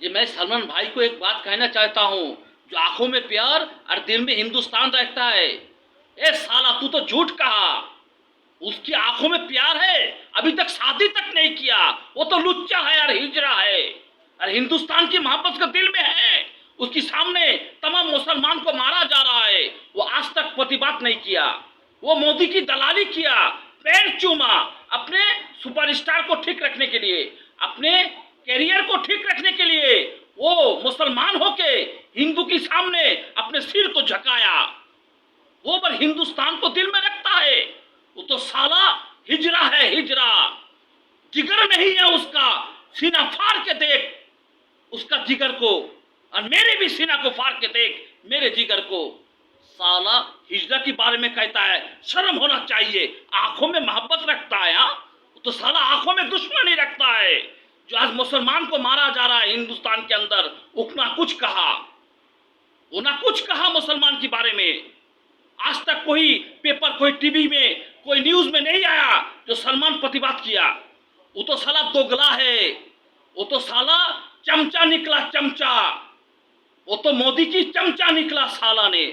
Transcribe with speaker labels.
Speaker 1: ये मैं सलमान भाई को एक बात कहना चाहता हूँ, जो आंखों में प्यार और दिल में हिंदुस्तान रहता है। ए साला, तू तो झूठ कहा। उसकी आंखों में प्यार है, अभी तक शादी तक नहीं किया। वो तो लुच्चा है और हिजड़ा है, और हिंदुस्तान की मोहब्बत का दिल में है। उसके सामने तमाम मुसलमान को मारा जा रहा है, वो आज तक प्रतिबाद नहीं किया। वो मोदी की दलाली किया, पैर चूमा अपने सुपरस्टार को ठीक रखने के लिए, अपने कैरियर को ठीक रखने के लिए। वो मुसलमान होके हिंदू के सामने अपने सिर को झुकाया। वो पर हिंदुस्तान को दिल में रखता है। वो तो साला हिजरा है, हिजरा। जिगर नहीं है उसका। सीना फाड़ के देख उसका जिगर को, और मेरे भी सीना को फाड़ के देख मेरे जिगर को। साला हिजरा के बारे में कहता है, शर्म होना चाहिए। आंखों में मोहब्बत रखता है। हाँ, तो साला आंखों में दुश्मनी रखता है। जो आज मुसलमान को मारा जा रहा है हिंदुस्तान के अंदर, उतना कुछ कहा, वो ना कुछ कहा मुसलमान के बारे में। आज तक कोई पेपर, कोई टीवी में, कोई न्यूज में नहीं आया जो सलमान प्रतिबाद किया। वो तो साला दोगला है। वो तो साला चमचा निकला, चमचा। वो तो मोदी की चमचा निकला साला ने।